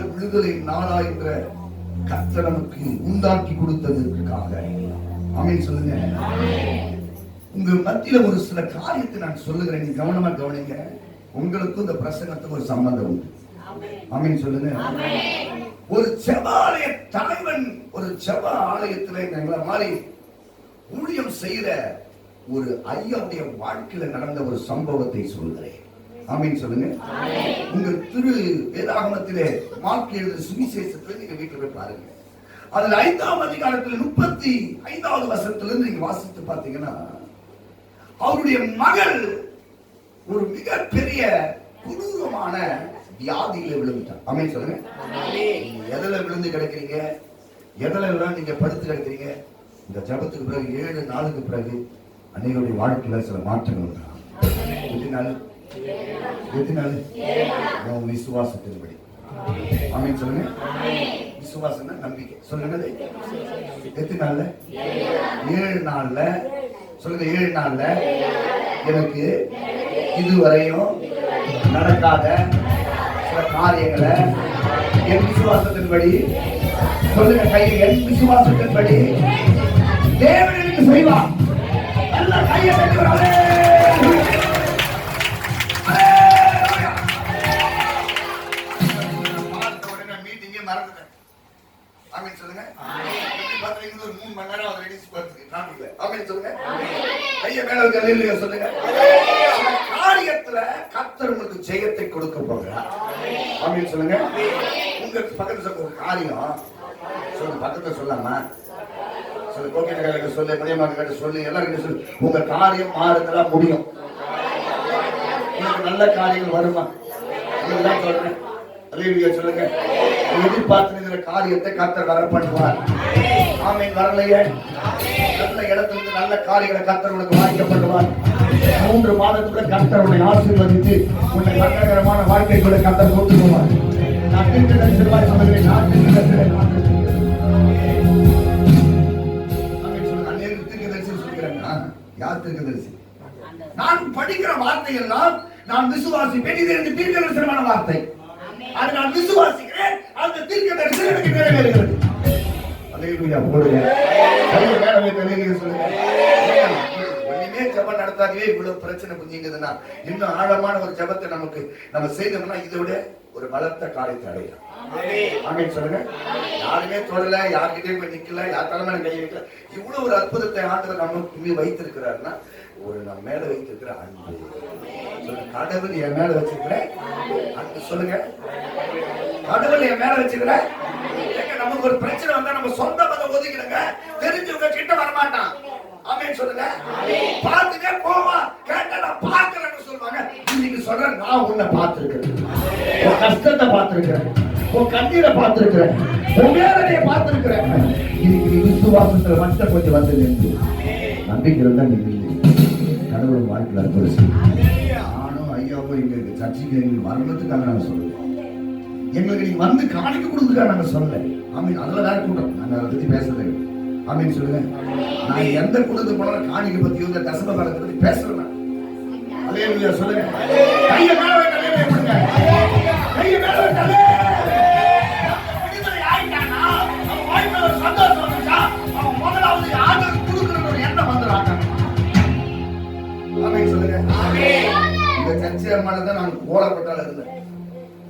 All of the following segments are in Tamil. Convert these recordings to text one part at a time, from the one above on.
நாள் விடுதலை நாளா என்ற கர்த்தர் நமக்கு உண்டாக்கி கொடுத்ததற்காக ஆமென் சொல்லுங்க. உங்க மத்தியில ஒரு சில காரியத்தை நான் சொல்லுகிறேன், நீங்க கவனமா கவனிங்க. உங்களுக்கும் இந்த பிரசங்கத்துக்கு ஒரு சம்பந்தம் உண்டு. ஆமென் சொல்லுங்க. ஒரு செவாலய தலைவன் ஒரு செவ ஆலயத்துல எங்களை மாதிரி ஊழியம் செய்யற ஒரு ஐயாவுடைய வாழ்க்கையில நடந்த ஒரு சம்பவத்தை சொல்கிறேன். ஆமென் சொல்லுங்க. உங்கள் திரு வேதாகமத்திலே மார்க் எழுதிய சுவிசேஷத்துல நீங்க வீட்டுல போய் பாருங்க. அதுல 5ஆம் அதிகாரத்தில் 35வது வசனத்திலிருந்து நீங்க வாசித்து பார்த்தீங்கன்னா, அவருடைய மகள் ஒரு மிகப்பெரிய கொடூரமான வியாதியில விழுந்துட்டார். ஆமென் சொல்லுங்க. எதுல விழுந்து கிடக்கிறீங்க, எதுல நீங்க படுத்து கிடக்கிறீங்க, இந்த ஜபத்துக்கு பிறகு 7 நாளுக்கு பிறகு அன்னையுடைய வாழ்க்கையில சில மாற்றங்கள் உண்டாகும். எத்தனால விசுவாசத்தின்படி. ஆமென் சொல்லுங்க. விசுவாசம்னா நம்பிக்கை. சொல்லுங்க. எத்தனால 7 நாள்ல சொல்லுங்க. 7 நாள்ல எனக்கு இதுவரையும் நடக்காத சில காரியங்களை என் விசுவாசத்தின்படி சொல்லுங்க. கையை என் விசுவாசத்தின்படி தேவன் எனக்கு செய்வார். நல்ல கையை தட்டுகிறாரே. மறந்துட்டேன். ஆமென் சொல்லுங்க. பாத்தீங்கன்னா ஒரு 3 மணி நேரம் அவர் ரெடி ஸ்பாட்க்கு காமிக்கல. ஆமென் சொல்லுங்க. கையை மேல வைக்க அல்லேலூயா சொல்லுங்க. காரியத்துல கர்த்தர் உங்களுக்கு ஜெயத்தை கொடுக்க போகிறார். ஆமென் சொல்லுங்க. உங்க பக்கத்துல சொல்ற ஒரு காரியம் சொல்லுங்க. பக்கத்துல சொல்லாமா சொல்ல கோகினகருக்கு சொல்ல மரியம்மாக்கு சொல்லி எல்லாரும் சொல்லி உங்க காரியம் மாறுதலா முடியும். உங்களுக்கு நல்ல காரியங்கள் வருமா? இதுதான் சொல்றேன். அல்லேலூயா சொல்லுங்க. எதிர்பார்த்திருக்கிற காரியத்தை கர்த்தர் வர பண்ணுவார். ஆமென். வரலையே நல்ல இடத்துல நல்ல காரியங்களை கர்த்தர் உனக்கு வாய்க்கப்படுவார். 3 மாதத்துக்குள்ள கர்த்தர் உன்னை ஆசீர்வதித்து உன்னை மங்களகரமான வாழ்க்கைக்குள்ள கர்த்தர் கொண்டு போவார். நான் தீர்க்கதரிசியாய் சொல்கிறேன். நான் தீர்க்கதரிசியாய் ஆமென் சொல்லுங்க. அநேக தீர்க்கதரிசி சொல்கிறாங்க. யார் தீர்க்கதரிசி? நான் படிக்கிற வார்த்தை எல்லாம் நான் விசுவாசிப்பேன். இது எனக்கு தீர்க்கதரிசனமான வார்த்தை. அதை நான் விசுவாசிக்கிறேன். அந்த தீர்க்கதரிசனம் எனக்கு நிறைவேறுகிறது. அல்லேலூயா போடுங்க. கையை மேல வைத்து அல்லேலூயா சொல்லுங்க. ஒண்ணுமே ஜெபம் நடத்தாதே இவ்வளவு பிரச்சனை புரிஞ்சுக்குதுன்னா இன்னும் ஆழமான ஒரு ஜெபத்தை நம்ம செய்தோம்னா இதை விட ஒரு பலத்த காரியத்தை அடையலாம். ஆமென் சொல்லுங்க. யாருமே தொடல, யார்கிட்டயும் போய் நிக்கல, யார் தலைமையில கை வைக்கல. இவ்வளவு ஒரு அற்புதத்தை ஆண்டவர் நமக்கு வைத்திருக்கிறாருன்னா ஒரு நம்ம மேல வைத்திருக்கிற அன்பு. கடவுள் என் மேல வச்சிருக்கிற அன்பு சொல்லுங்க. கடவுள் என் மேல வச்சிருக்கிற. நமக்கு ஒரு பிரச்சனை வந்தா நம்ம சொந்த மதம் ஒதுக்கிடுங்க. தெரிஞ்சவங்க கிட்ட வரமாட்டான். ஆமென் சொல்லுங்க. பார்த்துட்டே போவா கேட்டா நான் பார்க்கலன்னு சொல்லுவாங்க. இன்னைக்கு சொல்ற நான் உன்னை பார்த்திருக்கிறேன். உன் கஷ்டத்தை பார்த்திருக்கிறேன். உன் கண்ணீரை பார்த்திருக்கிறேன். உன் வேதனையை பார்த்திருக்கிறேன். இன்னைக்கு விசுவாசத்துல மட்டும் கொஞ்சம் வந்து நின்று நம்பிக்கை இருந்தா நீங்க கடவுள் வாழ்க்கையில் அற்புதம். நானும் ஐயாவும் இங்க சர்ச்சைக்கு எங்களுக்கு மரணத்துக்காக நாங்க சொல்லுவோம். எங்களுக்கு நீங்க வந்து காணிக்க கொடுத்துருக்கா நாங்க சொல்லல. ஆமீன். அதெல்லாம் வேற கூட்டம். நாங்க அதை பத்தி பேசுறது. ஆமீன் சொல்லுங்க. நான் எந்த கூட்டத்துக்கு போனாலும் காணிக்கை பத்தியோ இந்த தசம காலத்தை பத்தி பேசுறேன். அல்லேலூயா சொல்லுங்க. கையை மேல வைத்து அல்லேலூயா பண்ணுங்க. கையை மேல வைத்து விடுதலை ஆயிட்டானா அவன் வாழ்க்கையில ஒரு சந்தோஷம் வந்துச்சா அவன் முதலாவது ஆதரவு கொடுக்கணும் ஒரு எண்ணம் வந்துடுறாங்க. ஆமென் சொல்லுங்க. இந்த சர்ச்சையம்மானதான் நான் கோலப்பட்டால இருந்தேன்.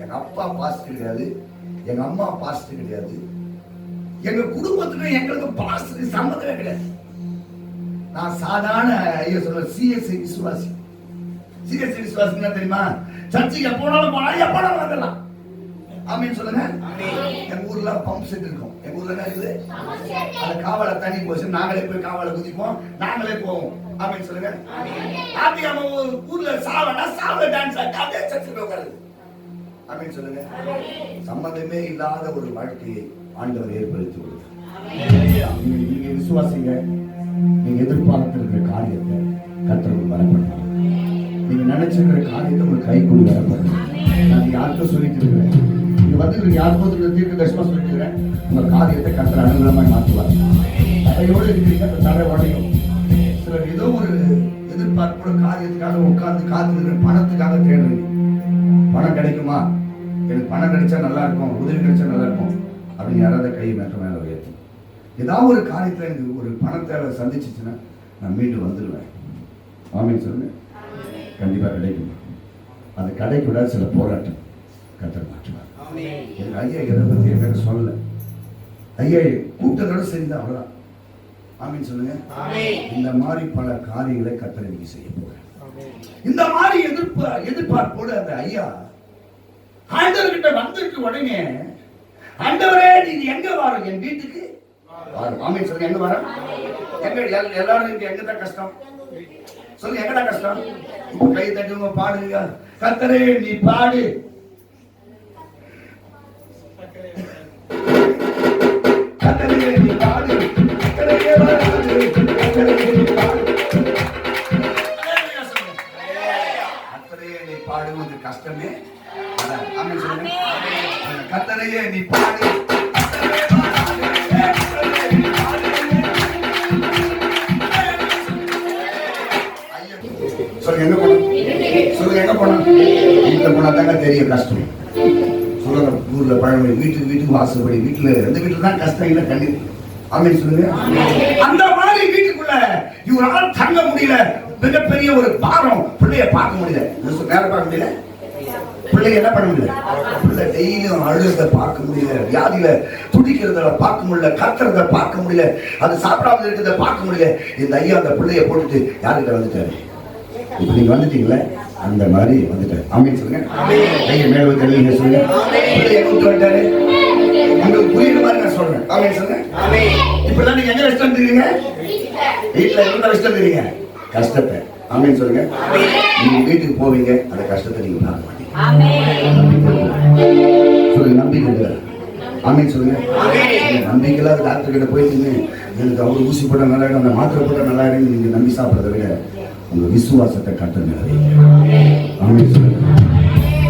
எங்க அப்பா பாஸ்ட் கிடையாது, எங்க அம்மா பாஸ்ட் கிடையாது, எங்க குடும்பத்துக்கு எங்களுக்கு பாஸ்ட் சம்பந்தமே கிடையாது. நான் சாதாரண ஐயா சொல்ற சிஎஸ்ஐ விசுவாசி. சிஎஸ்ஐ விசுவாசின்னா தெரியுமா? சர்ச்சைக்கு எப்போனாலும் போனா எப்போனாலும் வந்துடலாம். ஆமென் சொல்லுங்க. எங்க ஊர்ல பம்ப் செட் இருக்கும். எங்க ஊர்ல என்ன இருக்குது? அந்த காவலை தண்ணி போச்சு நாங்களே போய் காவலை குதிப்போம், நாங்களே போவோம். ஆமென் சொல்லுங்க. அப்படியே நம்ம ஊர்ல சாவனா சாவ டான்ஸ் அப்படியே சர்ச்சுக்கு உட்காருது. ஆமென் சொல்லுங்க. சம்பந்தமே இல்லாத ஒரு வாழ்க்கையை ஆண்டவர் ஏற்படுத்தி கொடுத்தார். நீங்க விசுவாசிங்க. நீங்க எதிர்பார்த்திருக்கிற காரியத்தை கர்த்தர் வரப்படலாம். நீங்க நினைச்சிருக்கிற காரியத்தை உங்களுக்கு கை கூடி வரப்படலாம். நான் யாருக்கும் சொல்லிட்டு இருக்கிறேன். நீங்க வந்து யாருக்கும் தீர்க்க தரிசனமா சொல்லிட்டு இருக்கிறேன். உங்க காரியத்தை கர்த்தர் அனுகூலமாய் மாற்றுவார். தடையோடு இருக்கிறீங்க, அந்த தடை உடையும். சிலர் ஏதோ ஒரு எதிர்பார்ப்போட காரியத்துக்காக உட்கார்ந்து காத்துக்கிற பணத்துக்காக தேடுறீங்க. பணம் கிடைக்குமா? எனக்கு பணம் கிடைச்சா நல்லா இருக்கும், உதவி கிடைச்சா நல்லா இருக்கும் அப்படின்னு யாராவது கையை மேலே உயர்த்தும். ஏதாவது ஒரு காரியத்தில் எனக்கு ஒரு பணத்தை சந்திச்சிச்சுன்னா நான் மீண்டும் வந்துடுவேன். ஆமீன் சொல்லுங்க. கண்டிப்பாக கிடைக்கும். அது கிடைக்க விட சில போராட்டம் கர்த்தர் மாற்றுவார். எனக்கு ஐயா எதை பற்றி என்கிட்ட சொல்லலை. ஐயா கூட்டத்தோட சரிதான், அவ்வளோதான். ஆமீன் சொல்லுங்க. இந்த மாதிரி பல காரியங்களை கர்த்தர் இன்னைக்கு செய்ய போகிறேன். இந்த மாதிரி எதிர்பார்ப்போடு அந்த ஐயா ஆண்டவர்கிட்ட வந்துட்டு உடனே, ஆண்டவரே நீங்க எங்க வாரம் என் வீட்டுக்கு வாரம். ஆமீன் சொல்லுங்க. எங்க வாரம்? எங்க எல்லாரும் எங்கதான் கஷ்டம் சொல்லுங்க, எங்கடா கஷ்டம்? இப்ப கை தட்டுங்க, பாடுங்க. கர்த்தரே நீ பாடு. கர்த்தரே நீ பாடு. கர்த்தரே வராது. கர்த்தரே நீ பாடு. கர்த்தரே நீ பாடுவது கஷ்டமே. ஆமென் சொல்லுங்க. கர்த்தரே நீ பாடு. சொல்லுங்க எங்க போனோம்? சொல்லுங்க எங்க போனோம்? வீட்டுல போனா தாங்க தெரியும் கஷ்டம். சொல்லுங்க ஊர்ல பழமொழி, வீட்டுக்கு வாசப்படி. வீட்டுல எந்த வீட்டுல தான் கஷ்டம் இல்லை கண்ணீர். ஆமென் சொல்லுங்க. அந்த மாதிரி வீட்டுக்குள்ள இவரால் தங்க முடியல. மிகப்பெரிய ஒரு பாரம். பிள்ளைய பார்க்க முடியல, நேரம் பார்க்க முடியல. பிள்ளைங்க என்ன பண்ண முடியல? பிள்ளை டெய்லியும் அழுகிறத பார்க்க முடியல, வியாதியில துடிக்கிறத பார்க்க முடியல, கத்துறத பார்க்க முடியல, அது சாப்பிடாம இருக்கிறத பார்க்க முடியல. இந்த ஐயா அந்த பிள்ளைய போட்டுட்டு யாருக்கிட்ட வந்துட்டாரு? இப்ப நீங்க வந்துட்டீங்களே, அந்த மாதிரி வந்துட்டாரு. ஆமென் சொல்லுங்க. கையை மேல வைக்க சொல்லுங்க. பிள்ளைய கூட்டு வந்துட்டாரு. உங்களுக்கு புரியுற மாதிரி நான் சொல்றேன். ஆமென் சொல்லுங்க. இப்பெல்லாம் நீங்க எங்க ரெஸ்ட் எடுத்துக்கிறீங்க? வீட்டுல எங்க ரெஸ்ட் எடுத்துக்கிறீங்க? கஷ்டத்தை. ஆமென் சொல்லுங்க. நீங்க வீட்டுக்கு போவீங்க, அந்த கஷ்டத்தை நீங்க பார்க்க மாட்டீங்க. சொல்லுங்க நம்பிக்கை. ஆமென் சொல்லுங்க. நம்பிக்கையில டாக்டர் கிட்ட போயிட்டு எனக்கு அவர் ஊசி போட்டா நல்லா இருக்கும், அந்த மாத்திரை போட்டா நல்லா இருக்கும் நீங்க நம்பி சாப்பிடறத விட உங்க விசுவாசத்தை கட்டுங்க. ஆமென் சொல்லுங்க.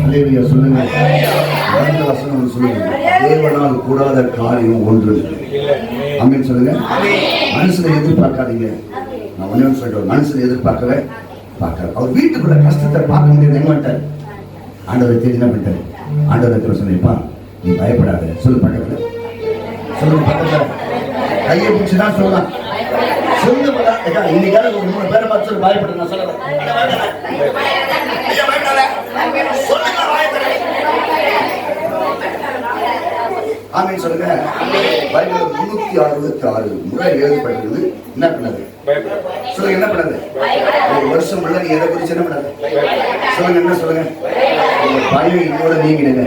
அல்லேலூயா சொல்லுங்க. அந்த வசனம் சொல்லுங்க, தேவனால் கூடாத காரியம் ஒன்று. ஆமென் சொல்லுங்க. மனுஷனை எதிர்பார்க்காதீங்க. நான் ஒண்ணே சொல்லிட்டு, மனுஷனை எதிர்பார்க்கவே பார்க்க. அவர் வீட்டுக்குள்ள கஷ்டத்தை பார்க்க முடியாது. எங்க மாட்டார்? ஆண்டவரை தேடி என்ன பண்ணிட்டாரு? ஆண்டவரை சொன்னேப்பா நீ பயப்படாத. சொல்லு பக்கத்துல, சொல்லுங்க பக்கத்துல கையை பிடிச்சுதான் சொல்லலாம். சொல்லு இன்னைக்காக ஒரு 3 பேரை பார்த்து சொல்லி பயப்பட. நான் சொல்லுவேன் ஆமென் சொல்லுங்க. பைபிள் 366 முறை எழுதப்பட்டிருக்குது. என்ன பண்ணது? சொல்லுங்க என்ன பண்ணது? ஒரு வருஷம் உள்ள நீ எதை குறிச்சு என்ன பண்ணது? சொல்லுங்க என்ன சொல்லுங்க. பயம் இன்னோட நீங்கிடுங்க.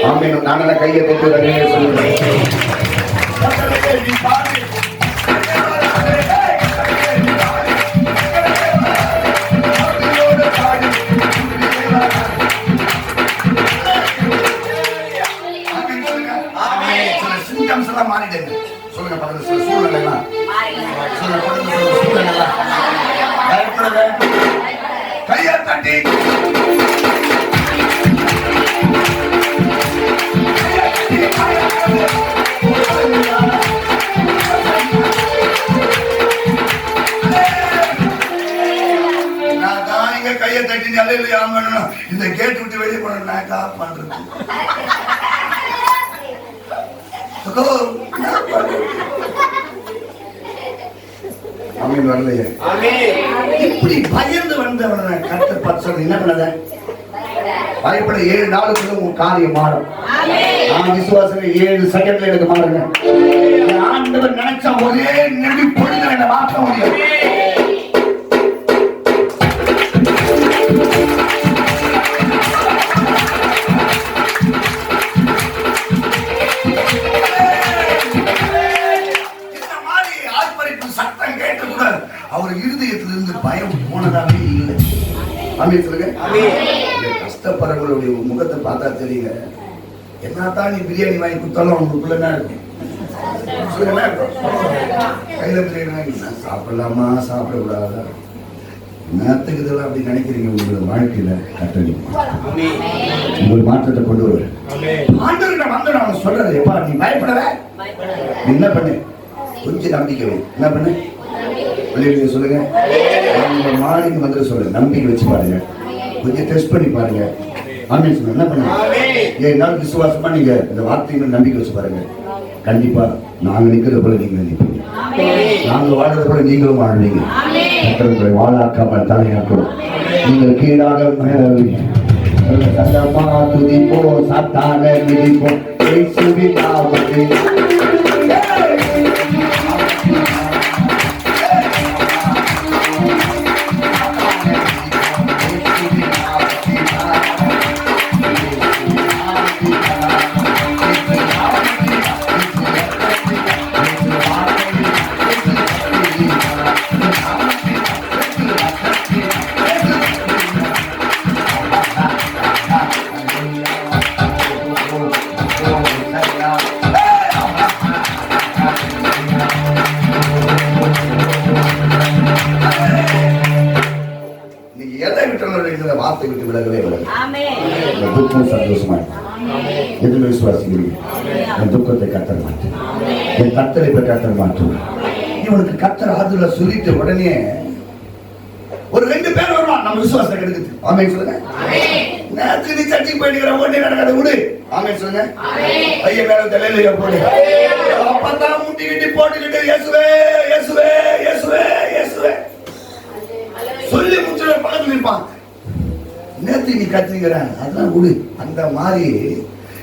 ஆமென். நானே கையை தொட்டு சொல்லுங்க. மாறிடுங்க. சொல்லுங்க பக்கத்துல சூழ்நிலைலாம் சூழ்நிலைலாம் பயப்படுங்க. கையை தட்டி நான் தான் இங்க கையை தட்டி அல்லேலூயா ஆமென். இந்த கேட் விட்டு வெளியே போன நான் கா பண்றது. ஆமென் வரலையே. இப்படி பயந்து வந்தவன கர்த்தர் பார்த்து என்ன பண்ணத? பயப்பட 7 நாளுக்குள்ள உன் காரியம் மாறும். நான் விசுவாசமே 7 செகண்ட்ல எனக்கு மாறுங்க. ஆண்டவர் நினைச்சா ஒரே நெடி பொழுதுல என்ன மாற்ற முடியும். அவர் இருதயத்திலிருந்து பயம் போனதாவே இல்லை. ஆமென் சொல்லுங்க. கஷ்டப்படுறவங்களுடைய முகத்தை பார்த்தா தெரியுங்க. என்னத்தான் நீ பிரியாணி வாங்கி கொடுத்தாலும் அவங்களுக்குள்ள என்ன இருக்கும்? சொல்லுங்க கையில பிரியாணி வாங்கி சாப்பிடலாமா சாப்பிடக்கூடாதா நேரத்துக்கு இதெல்லாம் அப்படி நினைக்கிறீங்க. உங்களோட வாழ்க்கையில கட்டணி உங்களுக்கு மாற்றத்தை கொண்டு வருவேன். ஆண்டவர்கிட்ட வந்து நான் சொல்றது, எப்பா நீ பயப்படவே என்ன பண்ணு, கொஞ்சம் நம்பிக்கை வை. என்ன பண்ணு சொல்லுங்க. மாடிக்கு வந்து சொல்லுங்க, நம்பிக்கை வச்சு பாருங்க, கொஞ்சம் டெஸ்ட் பண்ணி பாருங்க. ஆமென் சொல்லுங்க. என்ன பண்ணுங்க? ஏன்னா விசுவாசமா நீங்க இந்த வார்த்தையை நம்பிக்கை வச்சு பாருங்க. கண்டிப்பா நாங்க நிக்கிறது போல நீங்க நிற்பீங்க. நாங்க வாழ்றது போல நீங்களும் வாழ்வீங்க. உங்களை வாழாக்காமல் தலையாக்கும். நீங்கள் கீழாக மேலவீங்க. சத்தமா துதிப்போ சத்தான மிதிப்போ இயேசுவின் நாமத்தில். வார்த்தை விட்டு விலகவே விலகு. துக்கம் சந்தோஷமா எதில் விசுவாசிக்கிறீங்க? என் துக்கத்தை கத்தர மாட்டேன், என் கத்தரை இப்ப கத்தர மாட்டேன். இவனுக்கு கத்தர் ஆதுல சொல்லிட்டு உடனே ஒரு 2 பேர் வருவான். நம்ம விசுவாசத்தை கெடுக்குது. ஆமென் சொல்லுங்க. நேத்து நீ சர்ச்சுக்கு போயிட்டு ஒண்ணே நடக்காத விடு. ஆமென் சொல்லுங்க. ஐயா மேல தலையில போடு. அப்பதான் முட்டிக்கிட்டு போட்டுக்கிட்டு இயேசுவே இயேசுவே இயேசுவே இயேசுவே சொல்லி முச்சுற பக்கத்துல நிற்பான். நேத்து நீ கத்துங்கிற அதெல்லாம் விடு. அந்த மாதிரி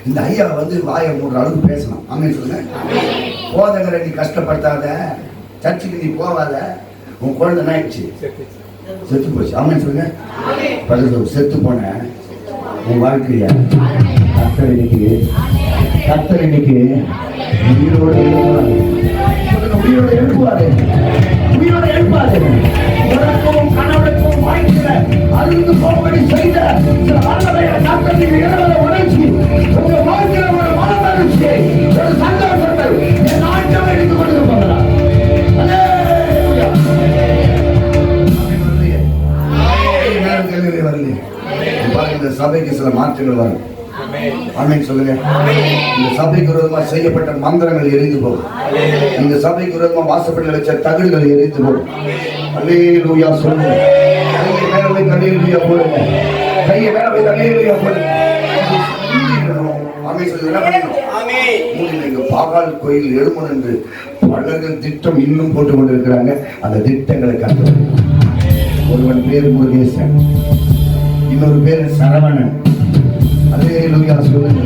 இந்த ஐயா வந்து வாயை மூடுற அளவுக்கு பேசணும். ஆமென் சொல்லுங்க. போதகரை நீ கஷ்டப்படுத்தாத, சர்ச்சுக்கு நீ போவாத, உன் குழந்தை என்ன ஆயிடுச்சு? செத்து போச்சு. ஆமென் சொல்லுங்க. பக்கத்துல செத்து போன உன் வாழ்க்கைய கர்த்தர் இன்னைக்கு உயிரோடு எழுப்புவாரு. உயிரோடு எழுப்பாரு. உனக்கும் கணவனுக்கும் வாழ்க்கையில அழிந்து போகும்படி செய்த சில வல்லமையை கர்த்தர் இரவலை உணர்ச்சி உங்க வாழ்க்கையில ஒரு மனமகிழ்ச்சி, ஒரு சந்தோஷத்தை என் நாட்டம் எடுத்துக் கொண்டு போகிறார். இந்த சபைக்கு சில மாற்றங்கள் வரும். ஆமென் சொல்லுங்க. இந்த சபைக்கு விரோதமா செய்யப்பட்ட மந்திரங்கள் எரிந்து போகும். இந்த சபைக்கு விரோதமா வாசப்பட்டு வச்ச தகடுகள் எரிந்து போகும். அல்லேலூயா சொல்லுங்க. கையை மேல வைத்து அல்லேலூயா போடுங்க. கையை மேல வைத்து அல்லேலூயா போடுங்க. ஆமென் சொல்லுங்க. ஆமென். பாகால் கோயில் எழுமன் என்று பலர்கள் திட்டம் இன்னும் போட்டுக் கொண்டிருக்கிறாங்க. அந்த திட்டங்களை கண்டு ஒருவன் பேர் முருகேசன், இன்னொரு பேர் சரவணன். அல்லேலூயா சொல்லுங்க.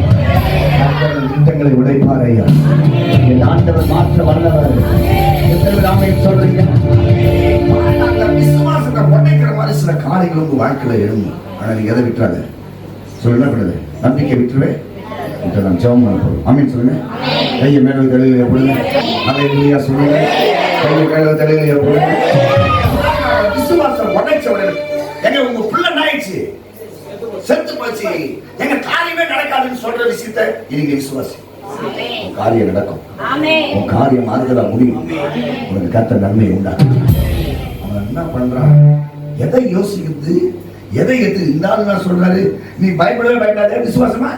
திட்டங்களை உடைப்பார் ஐயா. என் ஆண்டவர் மாற்ற வல்லவர். ஆமென் சொல்றீங்க. விசுவாசத்தை உடைக்கிற மாதிரி சில காரியங்கள் உங்க வாழ்க்கையில எழும்பும். ஆனா நீங்க எதை விட்டுறாத. சொல்ல என்ன பண்ணுது? நம்பிக்கை விட்டுருவே. நாம் ஜெபம் பண்ண போறோம். ஆமென் சொல்லுங்க. கையை மேல தலையில போடுங்க. அல்லேலூயா சொல்லுங்க. கையை மேல தலையில போடுங்க. விசுவாசம் உடைச்ச உடனே எங்க உங்க புள்ள நாயிடுச்சு, செத்து போச்சு, எங்க காரியமே நடக்காதுன்னு சொல்ற விஷயத்தை நீங்க விசுவாசி. உன் காரியம் நடக்கும். உன் காரியம் மாறுதலா முடியும். உனக்கு கர்த்தர் நன்மை உண்டாகும். அவன் என்ன பண்றான்? எதை யோசிக்குது, எதை எது இந்த ஆள் நான் சொல்றாரு, நீ பயப்படவே பயப்படாத, விசுவாசமா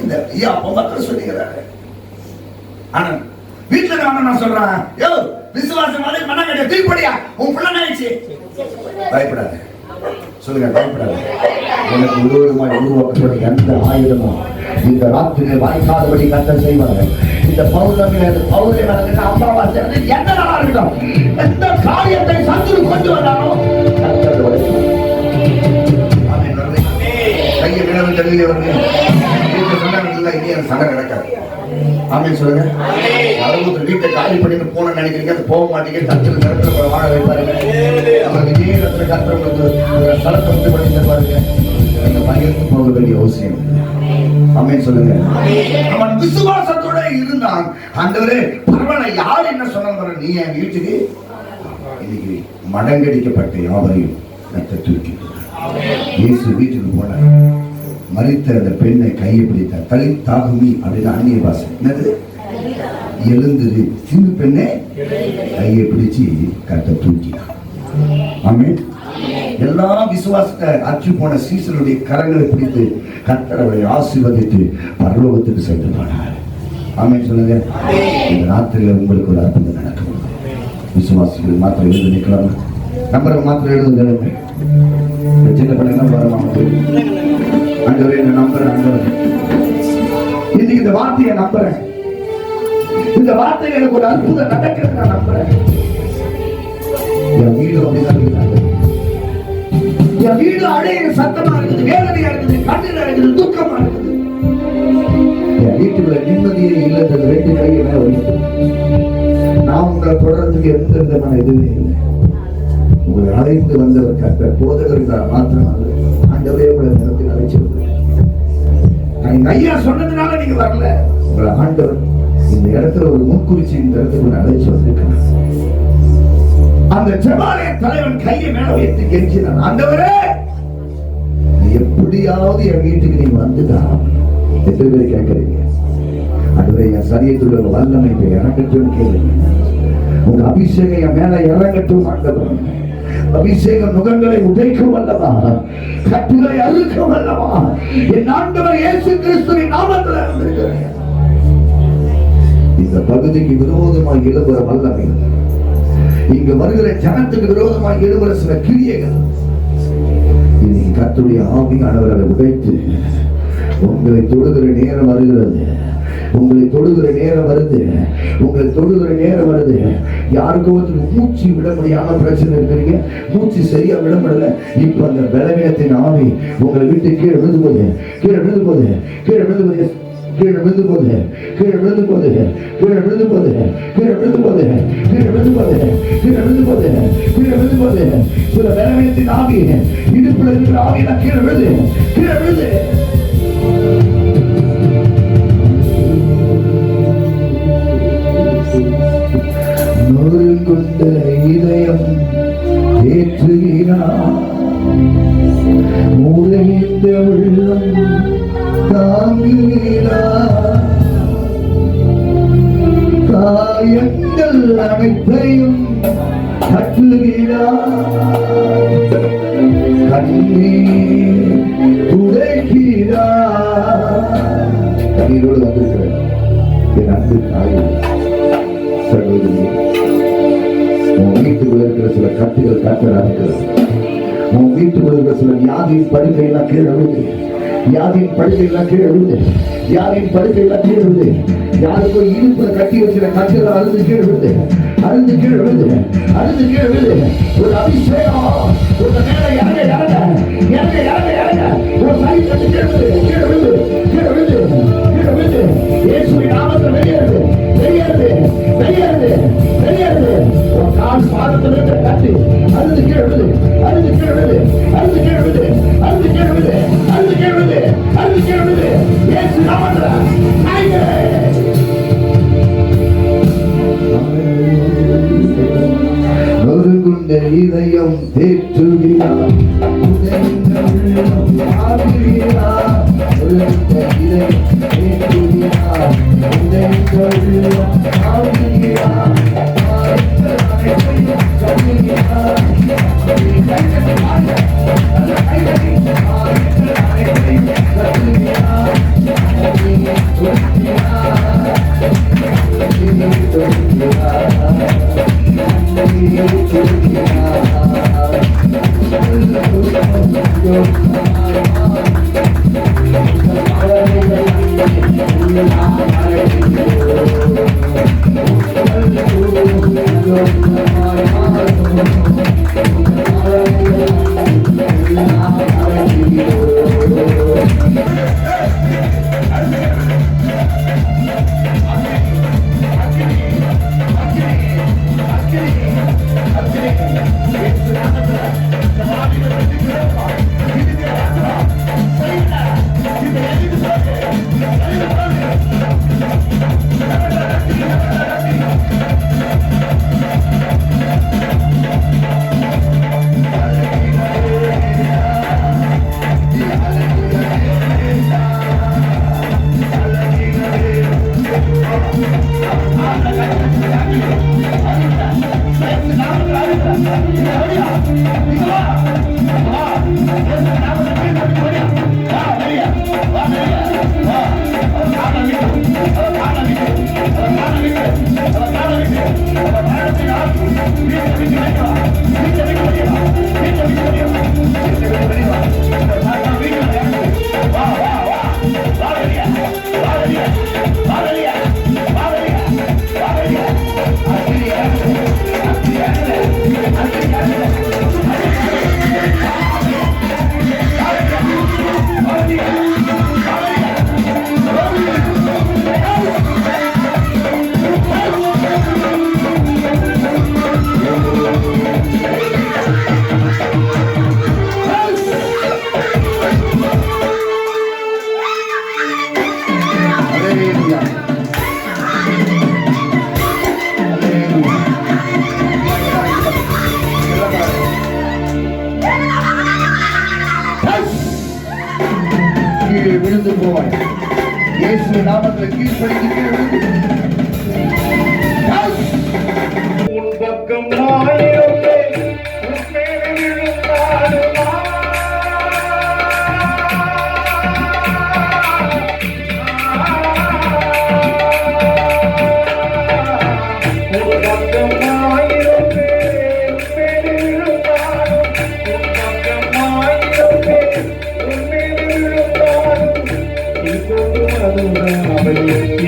இந்த ஐயா அப்ப மக்கள் சொல்லிக்கிறாரு. ஆனா வீட்டுல நான் சொல்றேன், யோ விசுவாசம் மாதிரி மன கட்ட தீப்படியா உன் பிள்ளை ஆயிடுச்சு, பயப்படாத. சொல்லுங்க, பயப்படாத. உனக்கு விரோதமாய் உருவாக்கப்பட்ட எந்த ஆயுதமும் இந்த ராத்திரியை வாய்க்காதபடி கர்த்தர் செய்வாங்க. இந்த பௌர்ணமி அம்மாவாசை எந்த நாளா இருக்கட்டும், எந்த காரியத்தை சத்துரு கொண்டு வந்தாலும் கர்த்தர் உடைப்பார். கையை விடவும் தெரியல சொன்னாங்க. இனி அந்த சண்டை நடக்காது. ஆமென் சொல்லுங்க. அறுபது வீட்டை காலி பண்ணிட்டு போன நினைக்கிறீங்க, அது போக மாட்டீங்க. கர்த்தர் நேரத்துல வாழ வைப்பாருங்க. அவங்களுக்கு இதே இடத்துல கர்த்தர் உங்களுக்கு ஸ்தலத்தை வந்து பண்ணி தருவாருங்க. அந்த பையனுக்கு போக வேண்டிய அவசியம். ஆமென் சொல்லுங்க. அவன் விசுவாசத்தோட இருந்தான். ஆண்டவரே பரவாயில்ல, யார் என்ன சொன்னாங்க, நீ என் வீட்டுக்கு இன்னைக்கு மடங்கடிக்கப்பட்ட யாவரையும் கர்த்தர் தூக்கி இயேசு வீட்டுக்கு போனார். மரித்த அந்த பெண்ணை கையை பிடித்தார். தலி தாகுமி அப்படின்னு அந்நிய பாசை. என்னது? எழுந்துரு சின்ன பெண்ணை கையை பிடிச்சு கர்த்தர் தூக்கினார். ஆமென். எல்லா விசுவாசத்தை அற்று போன சீசருடைய கரங்களை பிடித்து கர்த்தர் அவரை ஆசீர்வதித்து பரலோகத்துக்கு சென்று போனார். ஆமென் சொல்லுங்க. இந்த ராத்திரியில உங்களுக்கு ஒரு அற்புதம் நடக்கும். விசுவாசிகள் மாத்திரம் எழுந்து நிற்கலாம். நம்பரை மாத்திரம் எழுதுங்க. சின்ன பிள்ளைங்க வருவாங்க. ஆண்டவரே என்ன நம்புறேன், ஆண்டவரே இன்னைக்கு இந்த வார்த்தையை நம்புறேன், இந்த வார்த்தை எனக்கு ஒரு அற்புதம் நடக்கிறது நான் நம்புறேன். என் வீடு அப்படிதான் இருக்குது, என் வீடு அழைய சத்தமா இருக்குது, வேதனையா இருக்குது, கண்ணீரா இருக்குது, துக்கமா இருக்குது. என் வீட்டுக்குள்ள நிம்மதியே இல்லைன்றது 2 கையை மேல வைத்து நான் உங்களை தொடர்றதுக்கு எந்த விதமான எதுவுமே இல்லை. உங்களை அழைத்து வந்தவர் கர்த்தர் போதகர்கள் மாத்திரம் அல்ல, ஆண்டவரே உங்களை நிலத்தில் அழைச்சிருக்க. எங்க ஐயா சொன்னதுனால நீங்க வரல, உங்களை ஆண்டவர் இந்த இடத்துல ஒரு முன்குறிச்சி இந்த இடத்துல அழைச்சு வந்திருக்கிறார். அந்த ஜெபாலய தலைவன் கையை மேல வைத்து கெஞ்சினான், ஆண்டவரே எப்படியாவது என் வீட்டுக்கு நீ வந்துதான். எத்தனை பேர் கேட்கறீங்க, ஆண்டவரே என் சரீரத்தில் ஒரு வல்லமை இறங்கட்டும் கேளுங்க. உங்க அபிஷேகம் என் மேல இறங்கட்டும் ஆண்டவர். அபிஷேகம் நுகங்களை உடைக்கும் அல்லவா, கட்டுகளை அறுக்கும் அல்லவா. என் ஆண்டவர் இயேசு கிறிஸ்துவின் நாமத்தில் இருக்கிறேன். இந்த பகுதிக்கு விரோதமாக எழுபுற வல்லமை, இங்கு வருகிற ஜனத்துக்கு விரோதமாக எழுபுற சில கிரியைகள் இன்னைக்கு கர்த்தருடைய ஆவியானவரை உடைத்து உங்களை தொடுகிற நேரம் வருகிறது. உங்களை தொடுகிற நேரம் வருது, உங்களை தொடுகிற நேரம் வருது. யாருக்கும் மூச்சு விட முடியாம பிரச்சனை இருக்கிறீங்க, மூச்சு சரியா விட முடியல. இப்ப அந்த பலவீனத்தின் ஆவி உங்களை விட்டு கீழே விழுந்து போது, கீழே விழுந்து போது, கீழே விழுந்து போது, கீழே விழுந்து போது, கீழே விழுந்து போது, கீழே விழுந்து போது, கீழே விழுந்து போது, கீழே விழுந்து போது, கீழே விழுந்து போது, கீழே விழுந்து போது. சில பலவீனத்தின் ஆவி, இடுப்புல இருக்கிற ஆவியெல்லாம் கீழே விழுது, கீழே விழுது. நொறுங்குண்ட இதயம் ஏற்றுகிறார், உடைந்த உள்ளம் தாங்குகிறார். காயங்கள் அனைத்தையும் கட்டுகிறார், கண்ணீர் துடைக்கிறார். கண்ணீரோடு வந்திருக்கிறேன் என் அன்பு தாயே, சகோதரி, உன் வீட்டுக்குள்ள இருக்கிற சில கட்டுகள் கட்டரா இருக்கிறது. உன் வீட்டுக்குள்ள இருக்கிற சில வியாதியின் படுக்கையெல்லாம் கீழே விழுது, வியாதியின் படுக்கையெல்லாம் கீழே விழுது, வியாதியின் படுக்கையெல்லாம் கீழே விழுது. யாருக்கும் இடுப்புல கட்டி வச்சிருக்க கட்டுகள் அறுந்து கீழே விழுது, அறுந்து கீழே விழுது, அறுந்து கீழே விழுது. ஒரு அபிஷேகம் ஒரு மேல இறங்க இறங்க இறங்க இறங்க இறங்க ஒரு சரி கட்டு கீழே விழுது, கீழே விழுது, கீழே விழுது, கீழே விழுது. இயேசுவின் நாமத்தில் வெளியேறுது, வெளியேறுது, வெளியேறுது, வெளியேறுது. ஒரு கால் பாதத்தில் இருக்கிற கட்டு அறுந்து கீழே விழுது, அறுந்து கீழே விழுது, அறுந்து கீழே விழுது, அறுந்து கீழே விழுது, அறுந்து கீழே விழுது, அறுந்து கீழே விழுது. இயேசு நாமத்தில் நொறுங்குண்ட இதயம் தேற்றுகிறார், உடைந்த உள்ளம் ஆறுகிறார். நொறுங்குண்ட இதயம் தேற்றுகிறார், உடைந்த உள்ளம் ஆறுகிறார்.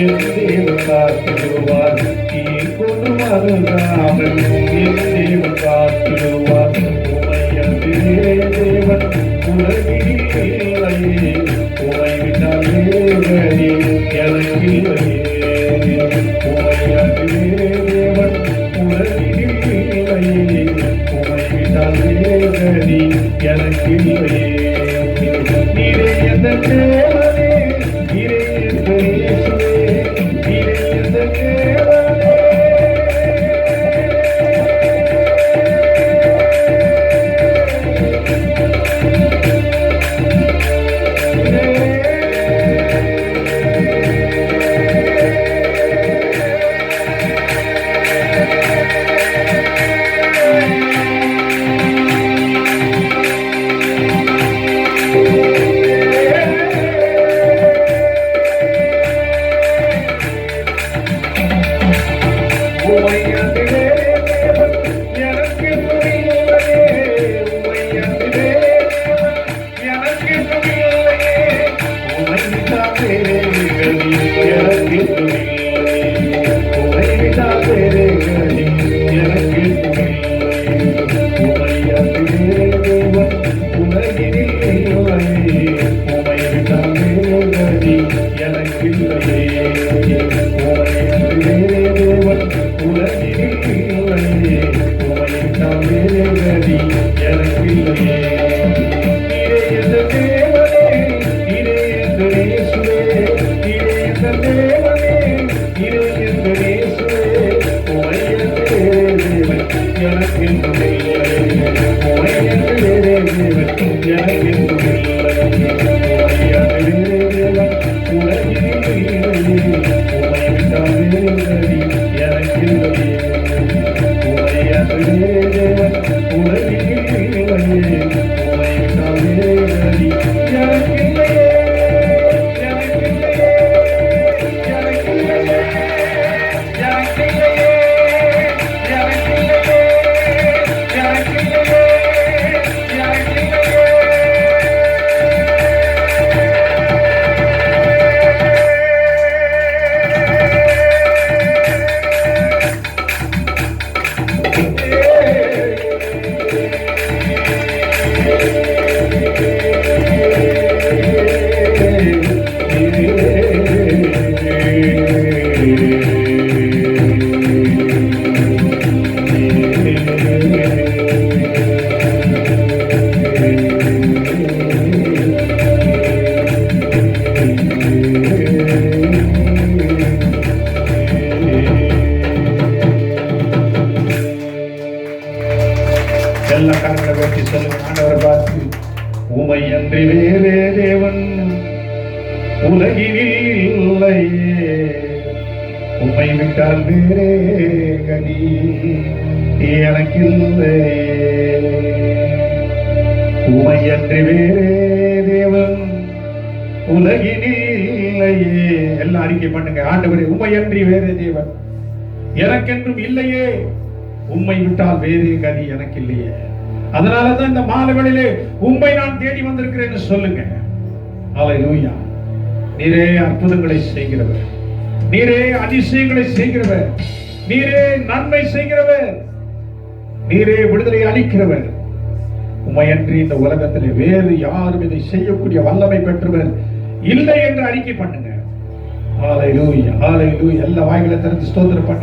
என் தேவன் காத்திடுவார், நீ கொண்டு வருகாமல் என் தேவன் காத்திடுவார். உமையன்றே தேவன் உலகில் இல்லையே, உமை விட்டால் வேறே எனக்கில்லையே. உமையன்றே தேவன் உலகில் இல்லையே, உமை விட்டால் வேறே எனக்கில்லையே. நீரே எந்த தேவனே, நீரே எந்த இயேசுவே, நீரே எந்த தேவனே. எல்லா கரங்களை வெட்டி சொல்லுங்க, ஆண்டவரை பார்த்து, உமை அன்றி வேறே தேவன் உலகினில் இல்லையே, உம்மை விட்டால் வேறே கதி எனக்கில்லையே. உமை அன்றி வேறே தேவன் உலகினில் இல்லையே. எல்லாம் அறிக்கை பண்ணுங்க, ஆண்டவரே உமை அன்றி வேறே தேவன் எனக்கென்றும் இல்லையே, உம்மை விட்டால் வேறே கதி எனக்கு இல்லையே. அதனாலதான் இந்த மாலைகளிலே உம்மை நான் தேடி வந்திருக்கிறேன்னு சொல்லுங்க. அல்லேலூயா. நீரே அற்புதங்களை செய்கிறவர், நீரே அதிசயங்களை செய்கிறவர், நீரே நன்மை செய்கிறவர், நீரே விடுதலை அளிக்கிறவர். உம்மையன்றி இந்த உலகத்திலே வேறு யாரும் இதை செய்யக்கூடிய வல்லமை பெற்றவர் இல்லை என்று அறிக்கை பண்ணுங்க. அல்லேலூயா, அல்லேலூயா. எல்லா வாய்களை திறந்து ஸ்தோத்திரம் பண்ணுங்க.